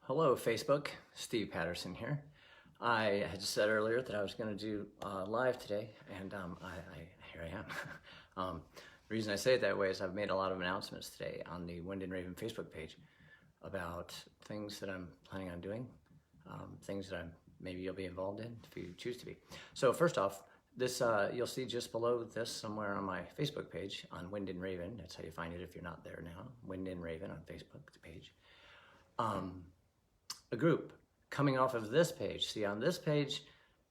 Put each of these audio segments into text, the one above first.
Hello, Facebook. Steve Patterson here. I had said earlier that I was going to do live today, and here I am. The reason I say it that way is I've made a lot of announcements today on the Wind and Raven Facebook page about things that I'm planning on doing, things that maybe you'll be involved in if you choose to be. So first off, this you'll see just below this somewhere on my Facebook page on Wind and Raven. That's how you find it if you're not there now. Wind and Raven on Facebook, the page. A group coming off of this page. See, on this page,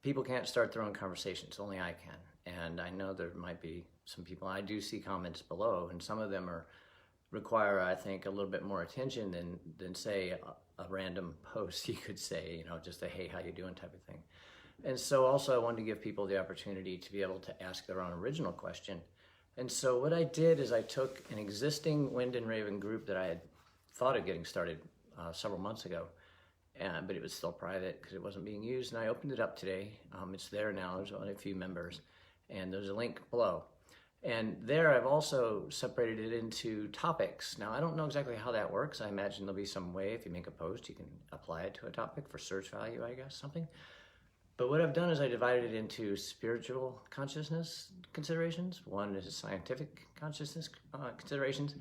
people can't start their own conversations, only I can. And I know there might be some people, I do see comments below, and some of them require, I think, a little bit more attention than say, a random post, you could say, just a, hey, how you doing type of thing. And so also I wanted to give people the opportunity to be able to ask their own original question. And so what I did is I took an existing Wind and Raven group that I had thought of getting started several months ago, but it was still private because it wasn't being used, and I opened it up today. It's there now. There's only a few members, and there's a link below. And there I've also separated it into topics. Now, I don't know exactly how that works. I imagine there'll be some way if you make a post, you can apply it to a topic for search value, I guess, something. But what I've done is I divided it into spiritual consciousness considerations. One is scientific consciousness considerations.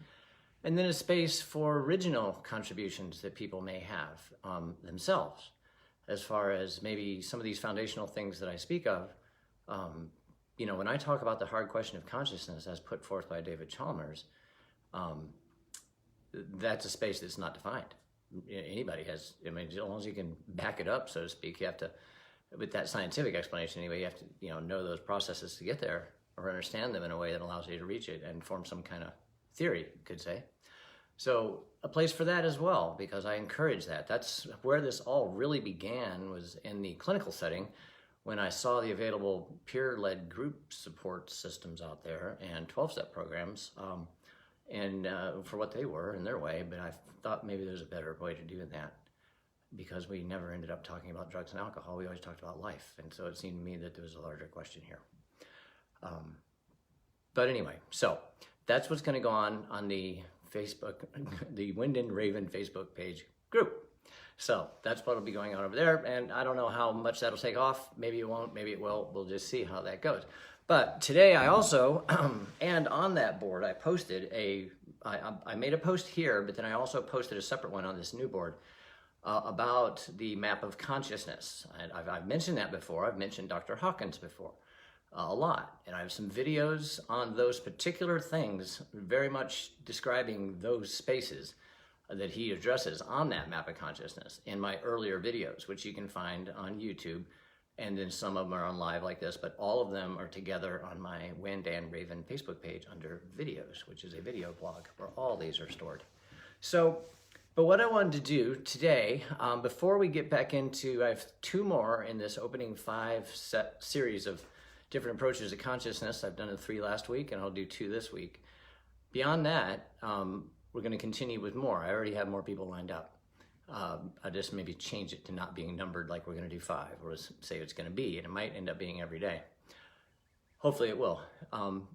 And then a space for original contributions that people may have themselves, as far as maybe some of these foundational things that I speak of. When I talk about the hard question of consciousness as put forth by David Chalmers, that's a space that's not defined. Anybody has, as long as you can back it up, so to speak, you have to, with that scientific explanation anyway, you have to know those processes to get there or understand them in a way that allows you to reach it and form some kind of theory, you could say. So a place for that as well, because I encourage that. That's where this all really began, was in the clinical setting when I saw the available peer-led group support systems out there and 12-step programs for what they were in their way, but I thought maybe there's a better way to do that because we never ended up talking about drugs and alcohol. We always talked about life, and so it seemed to me that there was a larger question here. But anyway, so that's what's going to go on the Facebook, the Wind and Raven Facebook page group. So that's what'll be going on over there, and I don't know how much that'll take off. Maybe it won't, maybe it will. We'll just see how that goes. But today I also, and on that board, I posted I made a post here, but then I also posted a separate one on this new board about the map of consciousness. And I've mentioned that before. I've mentioned Dr. Hawkins before. A lot, and I have some videos on those particular things, very much describing those spaces that he addresses on that map of consciousness in my earlier videos, which you can find on YouTube, and then some of them are on live like this, but all of them are together on my Wind and Raven Facebook page under videos, which is a video blog where all these are stored. So, but what I wanted to do today, before we get back into, I have two more in this opening 5-set series of different approaches to consciousness. I've done 3 last week, and I'll do 2 this week. Beyond that, we're going to continue with more. I already have more people lined up. I just maybe change it to not being numbered like we're going to do 5, or say it's going to be, and it might end up being every day. Hopefully it will.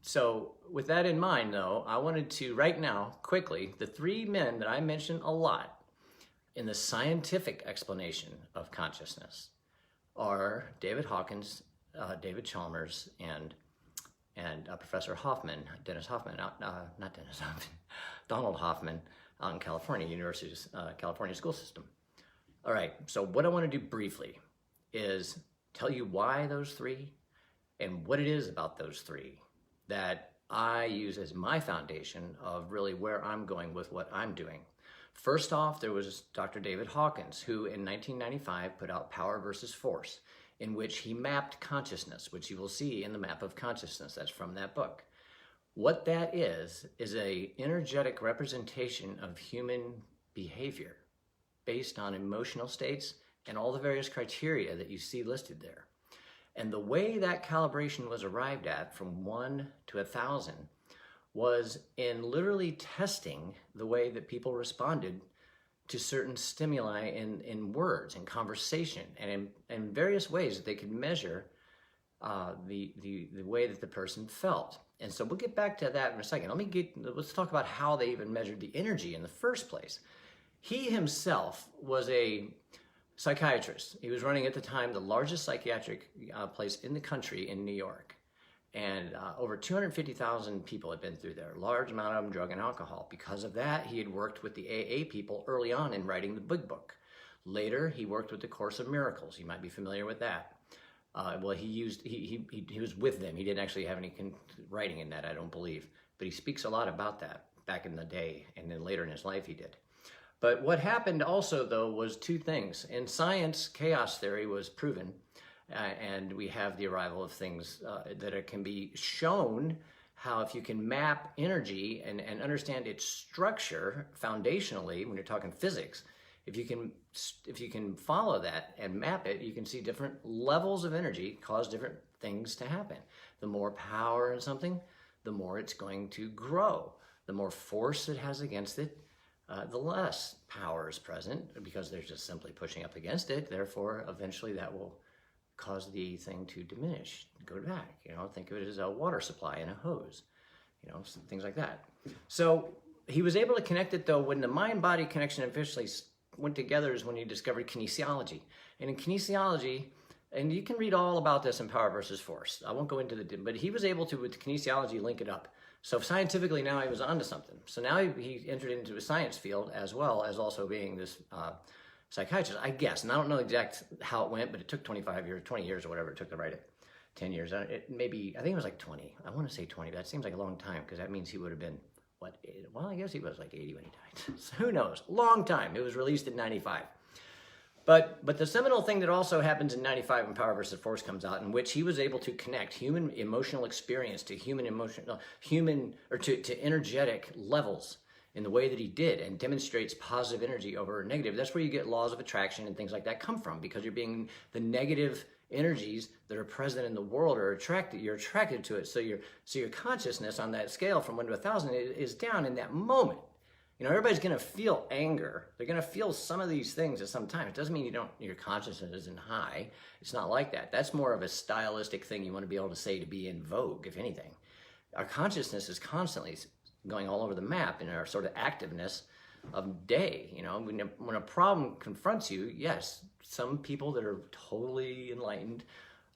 So with that in mind, though, I wanted to, right now, quickly, the 3 men that I mention a lot in the scientific explanation of consciousness are David Hawkins, David Chalmers, and Professor Hoffman, Donald Hoffman out in California, University's California school system. All right, so what I want to do briefly is tell you why those 3 and what it is about those 3 that I use as my foundation of really where I'm going with what I'm doing. First off, there was Dr. David Hawkins, who in 1995 put out Power versus Force, in which he mapped consciousness, which you will see in the map of consciousness. That's from that book. What that is a energetic representation of human behavior based on emotional states and all the various criteria that you see listed there. And the way that calibration was arrived at from 1 to 1,000 was in literally testing the way that people responded to certain stimuli in words and conversation, and in various ways that they could measure the way that the person felt. And so we'll get back to that in a second. Let's talk about how they even measured the energy in the first place. He himself was a psychiatrist. He was running at the time the largest psychiatric place in the country in New York. And over 250,000 people had been through there, a large amount of them drug and alcohol. Because of that, he had worked with the AA people early on in writing the Big Book. Later, he worked with the Course of Miracles. You might be familiar with that. Well, he was with them. He didn't actually have any writing in that, I don't believe. But he speaks a lot about that back in the day, and then later in his life he did. But what happened also, though, was two things. In science, chaos theory was proven, and we have the arrival of things that it can be shown how if you can map energy and understand its structure foundationally, when you're talking physics, if you can follow that and map it, you can see different levels of energy cause different things to happen. The more power in something, the more it's going to grow. The more force it has against it, the less power is present because they're just simply pushing up against it. Therefore, eventually that will cause the thing to diminish, go back. Think of it as a water supply in a hose, some things like that. So he was able to connect it, though, when the mind-body connection officially went together is when he discovered kinesiology. And in kinesiology, and you can read all about this in Power versus Force. I won't go into but he was able to, with kinesiology, link it up. So scientifically now he was onto something. So now he entered into a science field as well as also being this psychiatrist, I guess. And I don't know exact how it went, but it took 20 years or whatever it took to write it. 10 years. I think it was like 20. I want to say 20, but that seems like a long time because that means he would have been, what, well, I guess he was like 80 when he died. So who knows? Long time. It was released in 95. But the seminal thing that also happens in 95 when Power versus Force comes out, in which he was able to connect human emotional experience to to energetic levels in the way that he did, and demonstrates positive energy over negative. That's where you get laws of attraction and things like that come from, because the negative energies that are present in the world are you're attracted to it. So your consciousness on that scale from 1 to 1,000 is down in that moment. Everybody's going to feel anger. They're going to feel some of these things at some time. It doesn't mean your consciousness isn't high. It's not like that. That's more of a stylistic thing you want to be able to say to be in vogue, if anything. Our consciousness is constantly going all over the map in our sort of activeness of day. When a problem confronts you, yes, some people that are totally enlightened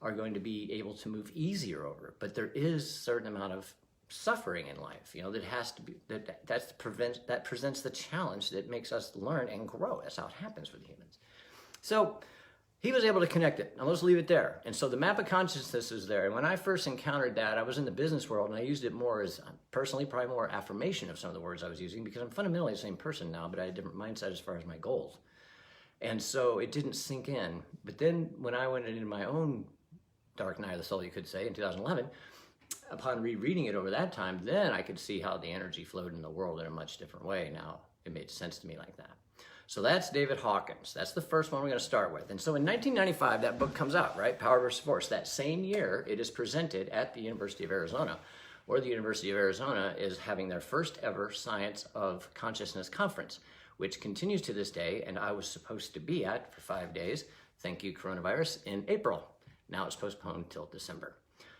are going to be able to move easier over it. But there is a certain amount of suffering in life, that has to be, that presents the challenge that makes us learn and grow. That's how it happens with humans. So he was able to connect it. Now let's leave it there. And so the map of consciousness is there. And when I first encountered that, I was in the business world and I used it more as personally, probably more affirmation of some of the words I was using, because I'm fundamentally the same person now, but I had a different mindset as far as my goals. And so it didn't sink in. But then when I went into my own dark night of the soul, you could say, in 2011, upon rereading it over that time, then I could see how the energy flowed in the world in a much different way. Now it made sense to me like that. So that's David Hawkins. That's the first one we're going to start with. And so in 1995, that book comes out, right? Power versus Force. That same year, it is presented at the University of Arizona, where the University of Arizona is having their first ever Science of Consciousness conference, which continues to this day. And I was supposed to be at for 5 days, thank you, coronavirus, in April. Now it's postponed till December.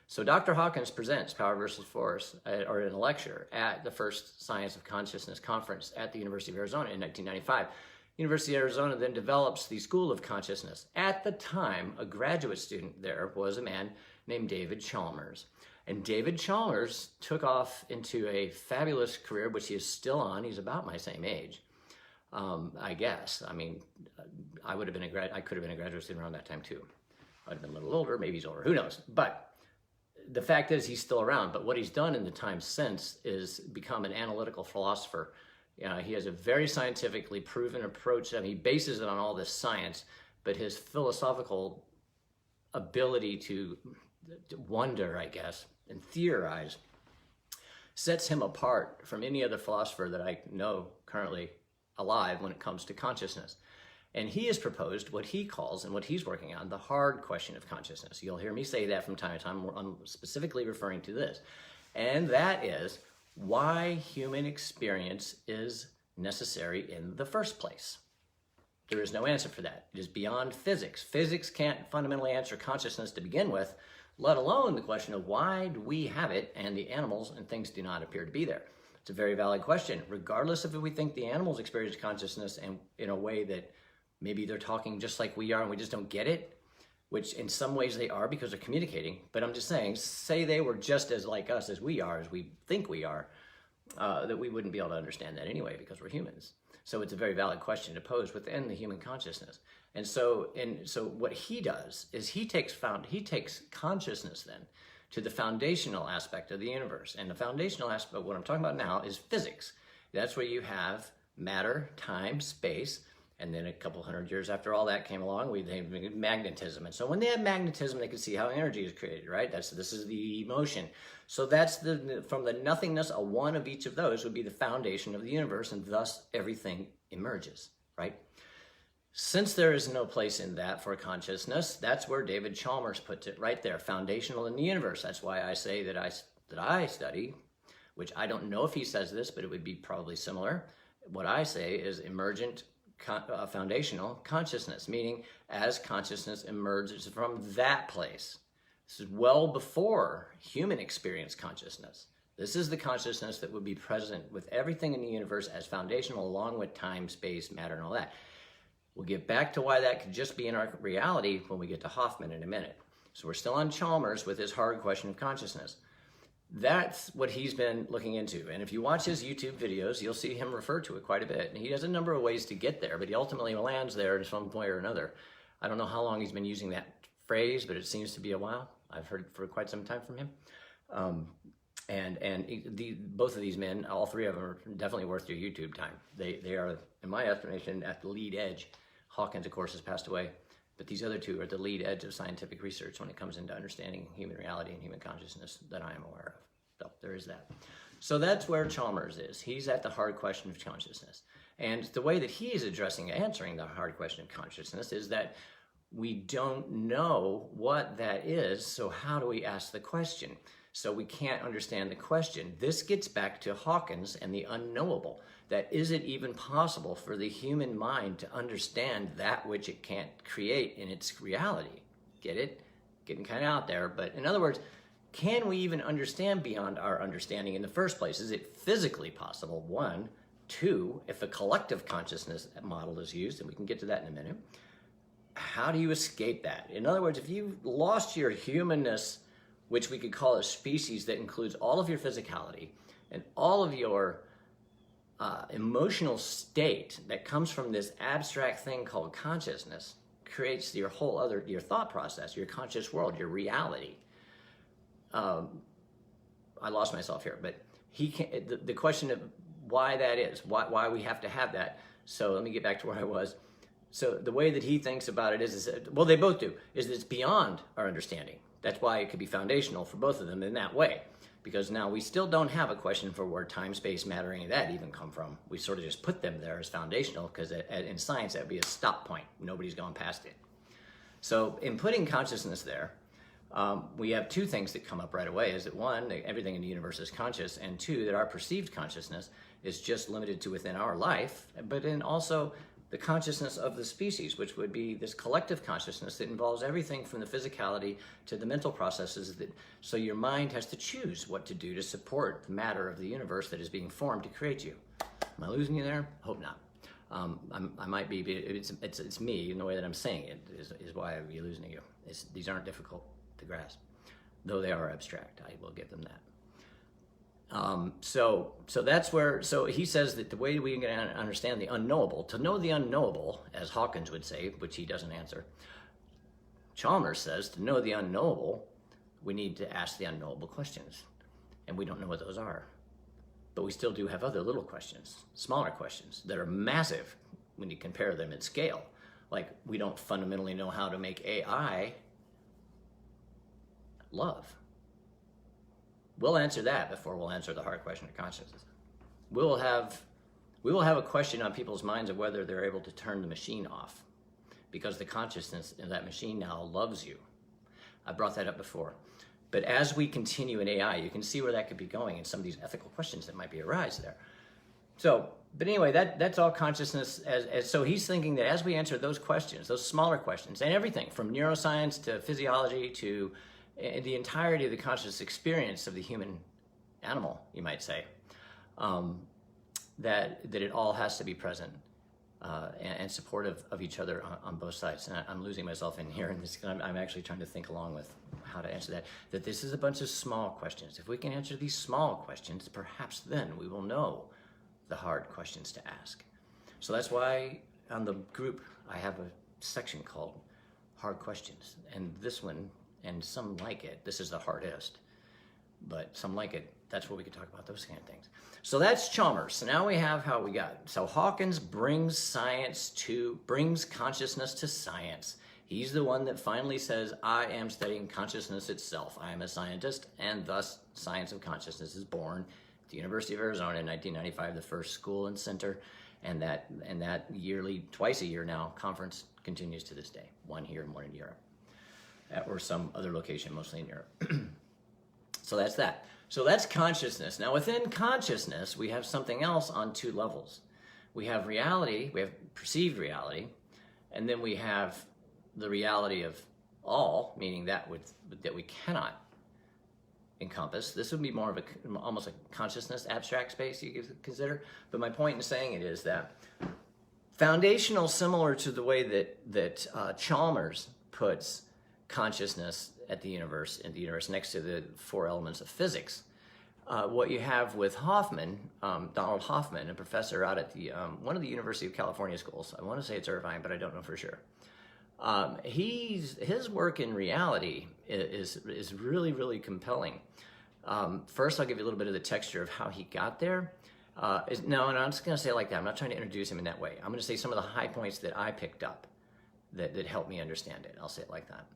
So Dr. Hawkins presents Power versus Force, or in a lecture, at the first Science of Consciousness conference at the University of Arizona in 1995. University of Arizona then develops the School of Consciousness. At the time, a graduate student there was a man named David Chalmers. And David Chalmers took off into a fabulous career, which he is still on. He's about my same age, I guess. I mean, I could have been a graduate student around that time too. I'd have been a little older, maybe he's older, who knows. But the fact is he's still around. But what he's done in the time since is become an analytical philosopher. He has a very scientifically proven approach. He bases it on all this science, but his philosophical ability to wonder, I guess, and theorize sets him apart from any other philosopher that I know currently alive when it comes to consciousness. And he has proposed what he calls, and what he's working on, the hard question of consciousness. You'll hear me say that from time to time. I'm specifically referring to this. And that is why human experience is necessary in the first place. There is no answer for that. It is beyond physics. Physics can't fundamentally answer consciousness to begin with, let alone the question of why do we have it and the animals and things do not appear to be there. It's a very valid question, regardless of if we think the animals experience consciousness and in a way that maybe they're talking just like we are and we just don't get it, which in some ways they are because they're communicating. But I'm just saying, say they were just as like us as we are, as we think we are, that we wouldn't be able to understand that anyway because we're humans. So it's a very valid question to pose within the human consciousness. And so what he does is he takes consciousness then to the foundational aspect of the universe. And the foundational aspect of what I'm talking about now is physics. That's where you have matter, time, space, and then a couple hundred years after all that came along, we had magnetism. And so when they had magnetism, they could see how energy is created, right? This is the emotion. So that's from the nothingness, a one of each of those would be the foundation of the universe, and thus everything emerges, right? Since there is no place in that for consciousness, that's where David Chalmers puts it right there, foundational in the universe. That's why I say that I study, which I don't know if he says this, but it would be probably similar. What I say is emergent foundational consciousness, meaning as consciousness emerges from that place. This is well before human experience consciousness. This is the consciousness that would be present with everything in the universe as foundational, along with time, space, matter, and all that. We'll get back to why that could just be in our reality when we get to Hoffman in a minute. So we're still on Chalmers with his hard question of consciousness. That's what he's been looking into. And if you watch his YouTube videos, you'll see him refer to it quite a bit. And he has a number of ways to get there, but he ultimately lands there in some way or another. I don't know how long he's been using that phrase, but it seems to be a while. I've heard it for quite some time from him. Both of these men, all three of them, are definitely worth your YouTube time. They are, in my estimation, at the lead edge. Hawkins, of course, has passed away, but these other two are at the lead edge of scientific research when it comes into understanding human reality and human consciousness that I am aware of. So there is that. So that's where Chalmers is. He's at the hard question of consciousness. And the way that he is answering the hard question of consciousness is that we don't know what that is, so how do we ask the question? So we can't understand the question. This gets back to Hawkins and the unknowable. That is it even possible for the human mind to understand that which it can't create in its reality? Get it? Getting kind of out there. But in other words, can we even understand beyond our understanding in the first place? Is it physically possible? One. Two, if a collective consciousness model is used, and we can get to that in a minute, how do you escape that? In other words, if you've lost your humanness, which we could call a species that includes all of your physicality and all of your emotional state that comes from this abstract thing called consciousness, creates your your thought process, your conscious world, your reality. I lost myself here, but the question of why that is, why we have to have that. So let me get back to where I was. So the way that he thinks about it is well, they both do, is that it's beyond our understanding. That's why it could be foundational for both of them in that way. Because now we still don't have a question for where time, space, matter, any of that even come from. We sort of just put them there as foundational because in science that would be a stop point. Nobody's gone past it. So in putting consciousness there, we have two things that come up right away. Is that one, that everything in the universe is conscious, and two, that our perceived consciousness is just limited to within our life, but then also the consciousness of the species, which would be this collective consciousness that involves everything from the physicality to the mental processes. So your mind has to choose what to do to support the matter of the universe that is being formed to create you. Am I losing you there? Hope not. I might be, but it's me, in the way that I'm saying it is why I'd be losing you. These aren't difficult to grasp, though they are abstract. I will give them that. So that's where, so he says that the way we can understand the unknowable, to know the unknowable, as Hawkins would say, which he doesn't answer, Chalmers says to know the unknowable, we need to ask the unknowable questions. And we don't know what those are. But we still do have other little questions, smaller questions that are massive when you compare them in scale. Like, we don't fundamentally know how to make AI love. We'll answer that before we'll answer the hard question of consciousness. We will have a question on people's minds of whether they're able to turn the machine off, because the consciousness in that machine now loves you. I brought that up before. But as we continue in AI, you can see where that could be going and some of these ethical questions that might be arise there. So, but anyway, that's all consciousness. So he's thinking that as we answer those questions, those smaller questions, and everything from neuroscience to physiology to the entirety of the conscious experience of the human animal, you might say, that it all has to be present and supportive of each other on both sides. And I'm losing myself in here, and I'm actually trying to think along with how to answer that. That this is a bunch of small questions. If we can answer these small questions, perhaps then we will know the hard questions to ask. So that's why on the group I have a section called Hard Questions, and this one, and some like it, this is the hardest, but some like it, that's where we can talk about those kind of things. So that's Chalmers. So now we have how we got. So Hawkins brings consciousness to science. He's the one that finally says, I am studying consciousness itself. I am a scientist, and thus science of consciousness is born at the University of Arizona in 1995, the first school and center, and that yearly, twice a year now, conference continues to this day, one here and one in Europe, or some other location, mostly in Europe. So that's that. So that's consciousness. Now within consciousness, we have something else on two levels. We have reality, we have perceived reality, and then we have the reality of all, meaning that we cannot encompass. This would be more of almost a consciousness abstract space you could consider. But my point in saying it is that foundational, similar to the way that Chalmers puts consciousness in the universe next to the four elements of physics. What you have with Hoffman, Donald Hoffman, a professor out at one of the University of California schools. I want to say it's Irvine, but I don't know for sure. His work in reality is really, really compelling. First, I'll give you a little bit of the texture of how he got there. No, and I'm just going to say it like that. I'm not trying to introduce him in that way. I'm going to say some of the high points that I picked up that helped me understand it. I'll say it like that.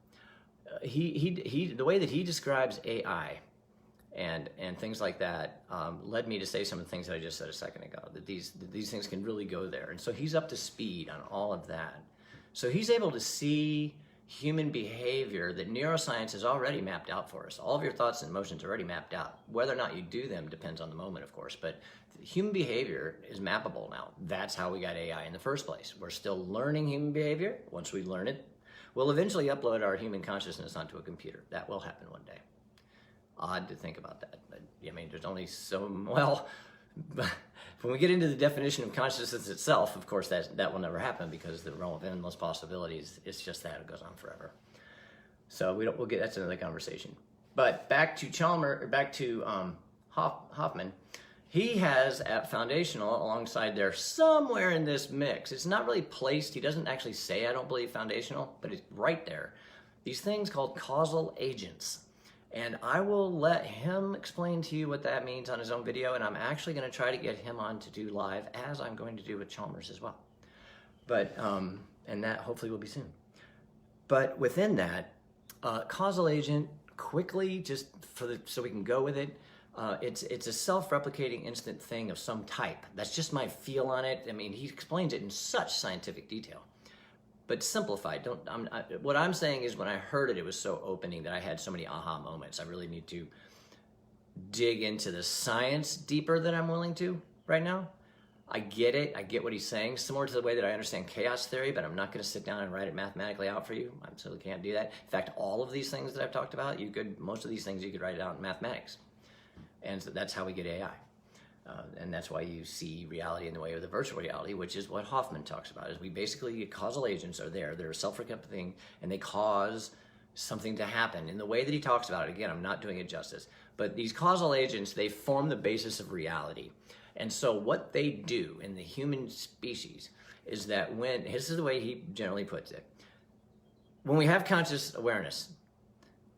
The way that he describes AI and things like that led me to say some of the things that I just said a second ago, that these things can really go there. And so he's up to speed on all of that. So he's able to see human behavior that neuroscience has already mapped out for us. All of your thoughts and emotions are already mapped out. Whether or not you do them depends on the moment, of course, but human behavior is mappable now. That's how we got AI in the first place. We're still learning human behavior. Once we learn it, we'll eventually upload our human consciousness onto a computer. That will happen one day. Odd to think about that, but I mean, there's only when we get into the definition of consciousness itself, of course, that will never happen because the realm of endless possibilities, it's just that, it goes on forever. So that's another conversation. But back to Hoffman, he has at foundational alongside there somewhere in this mix. It's not really placed. He doesn't actually say, I don't believe foundational, but it's right there. These things called causal agents. And I will let him explain to you what that means on his own video, and I'm actually going to try to get him on to do live, as I'm going to do with Chalmers as well. But, and that hopefully will be soon. But within that, causal agent, quickly, just so we can go with it, it's a self-replicating instant thing of some type. That's just my feel on it. I mean, he explains it in such scientific detail. But simplified. What I'm saying is when I heard it, it was so opening that I had so many aha moments. I really need to dig into the science deeper than I'm willing to right now. I get it. I get what he's saying. Similar to the way that I understand chaos theory, but I'm not going to sit down and write it mathematically out for you. I absolutely can't do that. In fact, all of these things that I've talked about, most of these things you could write it out in mathematics. And so that's how we get AI. And that's why you see reality in the way of the virtual reality, which is what Hoffman talks about, is we basically, causal agents are there. They're a self-replicating, and they cause something to happen in the way that he talks about it. Again, I'm not doing it justice. But these causal agents, they form the basis of reality. And so what they do in the human species is that this is the way he generally puts it, when we have conscious awareness,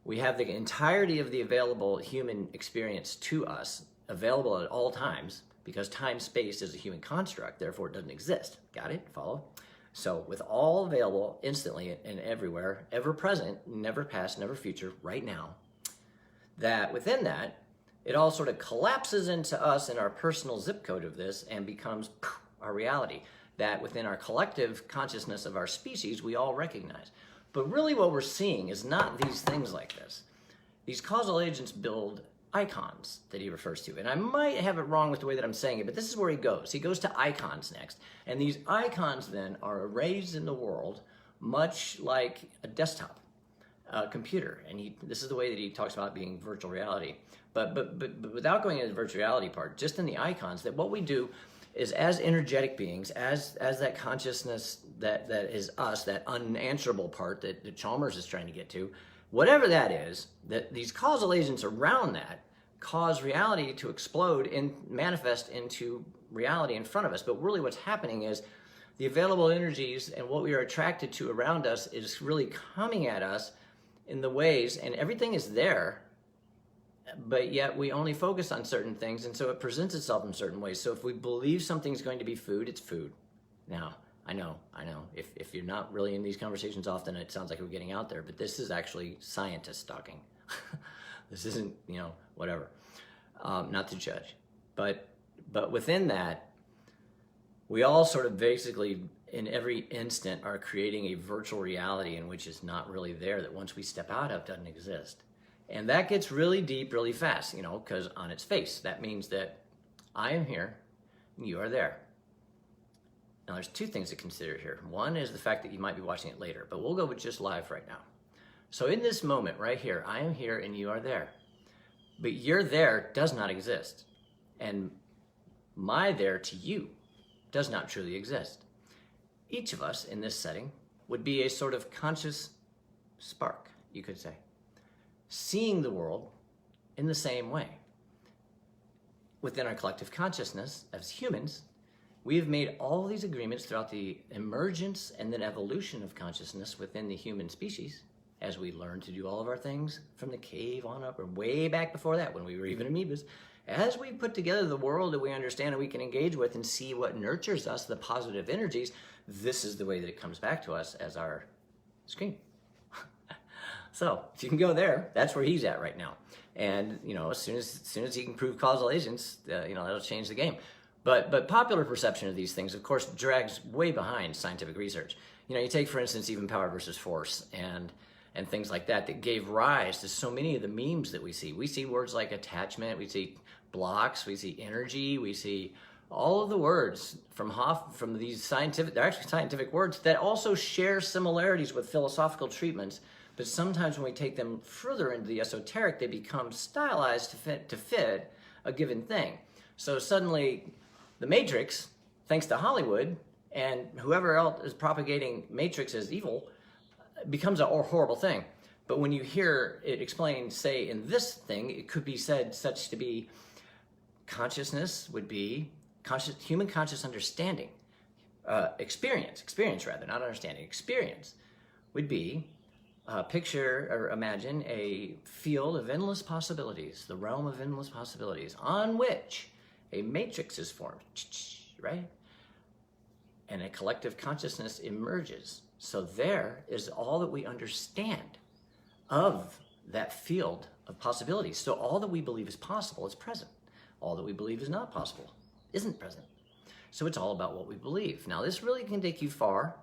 we have the entirety of the available human experience to us available at all times, because time-space is a human construct, therefore it doesn't exist. Got it? Follow? So with all available instantly and everywhere, ever present, never past, never future, right now, that within that, it all sort of collapses into us in our personal zip code of this and becomes our reality, that within our collective consciousness of our species, we all recognize. But really what we're seeing is not these things like this. These causal agents build icons that he refers to. And I might have it wrong with the way that I'm saying it, but this is where he goes. He goes to icons next. And these icons then are arrays in the world, much like a desktop. computer, and this is the way that he talks about being virtual reality. But without going into the virtual reality part, just in the icons, that what we do is, as energetic beings, as that consciousness that is us, that unanswerable part that Chalmers is trying to get to, whatever that is, that these causal agents around that cause reality to explode and manifest into reality in front of us. But really what's happening is the available energies and what we are attracted to around us is really coming at us in the ways, and everything is there, but yet we only focus on certain things, and so it presents itself in certain ways. So if we believe something's going to be food, it's food. Now, I know. If you're not really in these conversations often, it sounds like we're getting out there, but this is actually scientists talking. This isn't, whatever. Not to judge. But within that, we all sort of basically, in every instant, are creating a virtual reality in which is not really there, that once we step out of, doesn't exist. And that gets really deep really fast, because on its face, that means that I am here and you are there. Now, there's two things to consider here. One is the fact that you might be watching it later, but we'll go with just live right now. So in this moment right here, I am here and you are there. But your there does not exist. And my there to you does not truly exist. Each of us in this setting would be a sort of conscious spark, you could say, seeing the world in the same way. Within our collective consciousness as humans, we have made all these agreements throughout the emergence and then evolution of consciousness within the human species, as we learn to do all of our things from the cave on up, or way back before that when we were even amoebas. As we put together the world that we understand and we can engage with and see what nurtures us, the positive energies, this is the way that it comes back to us as our screen. So if you can go there, that's where he's at right now. And as soon as he can prove causal agents, that'll change the game. But popular perception of these things, of course, drags way behind scientific research. You take, for instance, even power versus force and things like that gave rise to so many of the memes that we see. We see words like attachment, we see blocks, we see energy, we see all of the words from these scientific, they're actually scientific words that also share similarities with philosophical treatments. But sometimes when we take them further into the esoteric, they become stylized to fit a given thing. So suddenly, the Matrix, thanks to Hollywood and whoever else is propagating Matrix as evil, becomes a horrible thing. But when you hear it explained, say, in this thing, it could be said such to be consciousness would be human conscious understanding. Experience rather, not understanding. Experience would be picture or imagine a field of endless possibilities, the realm of endless possibilities, on which a matrix is formed, right? And a collective consciousness emerges. So there is all that we understand of that field of possibilities. So all that we believe is possible is present. All that we believe is not possible isn't present. So it's all about what we believe. Now, this really can take you far.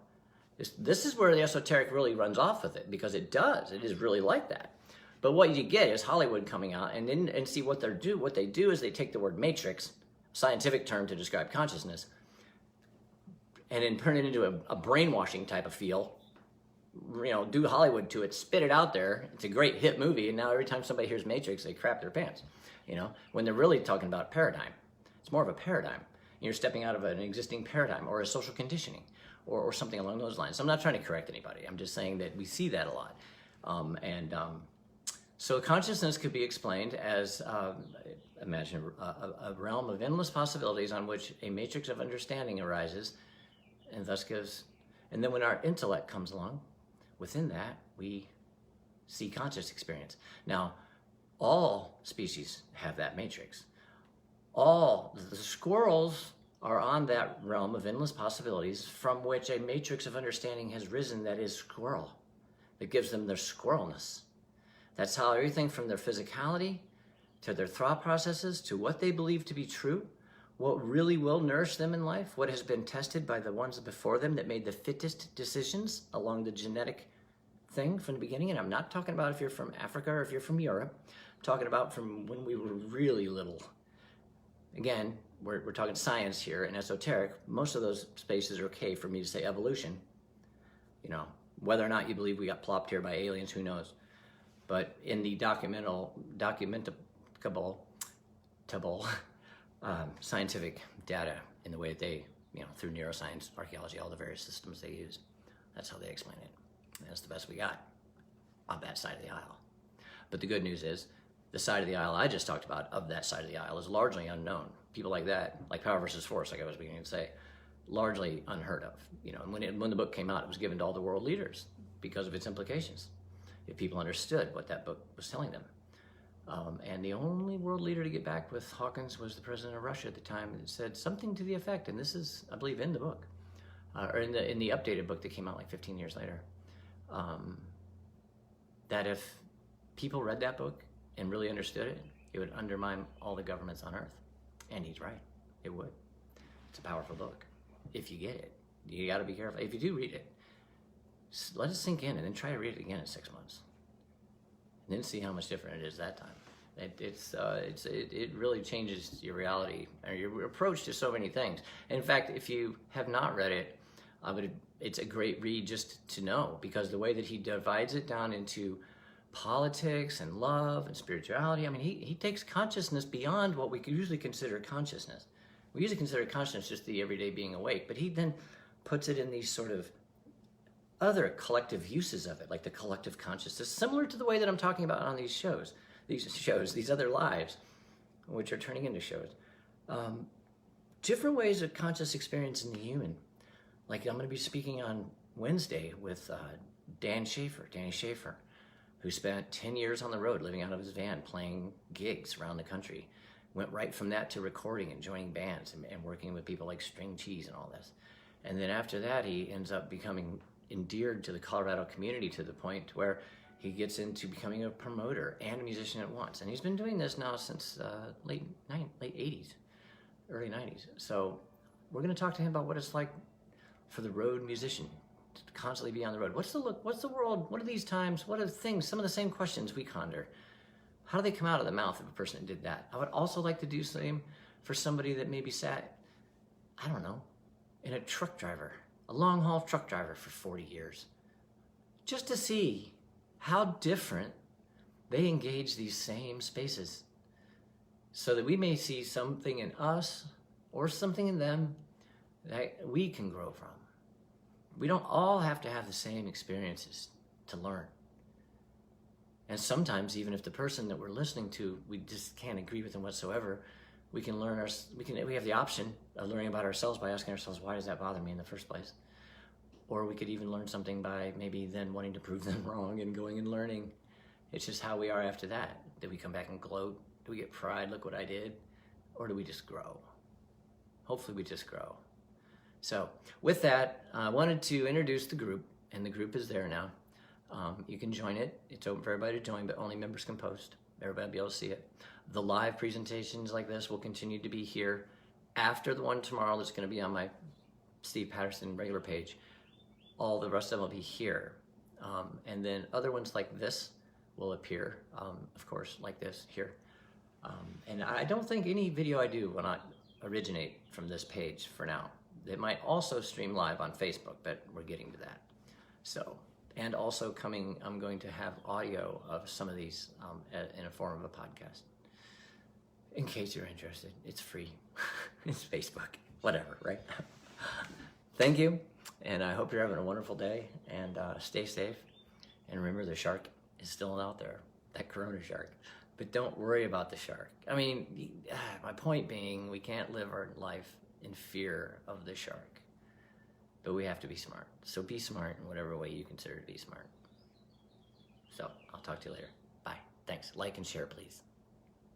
This is where the esoteric really runs off with it, because it does. It is really like that. But what you get is Hollywood coming out and see what they do. What they do is they take the word matrix, scientific term to describe consciousness, and then turn it into a brainwashing type of feel. Do Hollywood to it, spit it out there. It's a great hit movie, and now every time somebody hears Matrix, they crap their pants. When they're really talking about paradigm. It's more of a paradigm. You're stepping out of an existing paradigm or a social conditioning or something along those lines. So I'm not trying to correct anybody. I'm just saying that we see that a lot. So consciousness could be explained as, imagine a realm of endless possibilities on which a matrix of understanding arises and thus gives, and then when our intellect comes along, within that, we see conscious experience. Now, all species have that matrix. All the squirrels are on that realm of endless possibilities from which a matrix of understanding has risen that is squirrel, that gives them their squirrelness. That's how everything from their physicality to their thought processes to what they believe to be true, what really will nourish them in life, what has been tested by the ones before them that made the fittest decisions along the genetic thing from the beginning. And I'm not talking about if you're from Africa or if you're from Europe. I'm talking about from when we were really little. Again, we're talking science here and esoteric. Most of those spaces are okay for me to say evolution. Whether or not you believe we got plopped here by aliens, who knows? But in the documentable scientific data, in the way that they, through neuroscience, archaeology, all the various systems they use, that's how they explain it. And that's the best we got on that side of the aisle. But the good news is, the side of the aisle I just talked about, of that side of the aisle, is largely unknown. People like that, like Power versus Force, like I was beginning to say, largely unheard of. And when the book came out, it was given to all the world leaders because of its implications, if people understood what that book was telling them. And the only world leader to get back with Hawkins was the president of Russia at the time, that said something to the effect, and this is, I believe, in the book, or in the updated book that came out like 15 years later, that if people read that book and really understood it, it would undermine all the governments on Earth. And he's right, it would. It's a powerful book. If you get it, you got to be careful. If you do read it, let it sink in, and then try to read it again in 6 months, and then see how much different it is that time. It really changes your reality or your approach to so many things. And in fact, if you have not read it, it's a great read just to know, because the way that he divides it down into politics and love and spirituality, I mean, he takes consciousness beyond what we usually consider consciousness. We usually consider consciousness just the everyday being awake, but he then puts it in these sort of other collective uses of it, like the collective consciousness, similar to the way that I'm talking about on these other lives, which are turning into shows. Different ways of conscious experience in the human. Like, I'm going to be speaking on Wednesday with Danny Schaefer, who spent 10 years on the road living out of his van, playing gigs around the country. Went right from that to recording and joining bands and working with people like String Cheese and all this. And then after that, he ends up becoming endeared to the Colorado community to the point where he gets into becoming a promoter and a musician at once. And he's been doing this now since late 80s, early 90s. So we're going to talk to him about what it's like for the road musician to constantly be on the road. What's the look? What's the world? What are these times? What are the things? Some of the same questions we ponder. How do they come out of the mouth of a person that did that? I would also like to do the same for somebody that maybe sat, I don't know, in a long-haul truck driver for 40 years. Just to see how different they engage these same spaces, so that we may see something in us or something in them that we can grow from. We don't all have to have the same experiences to learn. And sometimes, even if the person that we're listening to, we just can't agree with them whatsoever, we can learn we have the option of learning about ourselves by asking ourselves, why does that bother me in the first place? Or we could even learn something by maybe then wanting to prove them wrong and going and learning. It's just how we are after that. Do we come back and gloat? Do we get pride, look what I did? Or do we just grow? Hopefully we just grow. So with that, I wanted to introduce the group, and the group is there now. You can join it. It's open for everybody to join, but only members can post. Everybody will be able to see it. The live presentations like this will continue to be here after the one tomorrow that's going to be on my Steve Patterson regular page. All the rest of them will be here. And then other ones like this will appear, of course, like this here. And I don't think any video I do will not originate from this page for now. It might also stream live on Facebook, but we're getting to that. So, and also coming, I'm going to have audio of some of these in a form of a podcast. In case you're interested, it's free. It's Facebook, whatever, right? Thank you, and I hope you're having a wonderful day, and stay safe. And remember, the shark is still out there, that corona shark. But don't worry about the shark. I mean, my point being, we can't live our life in fear of the shark. But we have to be smart. So be smart in whatever way you consider to be smart. So I'll talk to you later. Bye. Thanks. Like and share, please.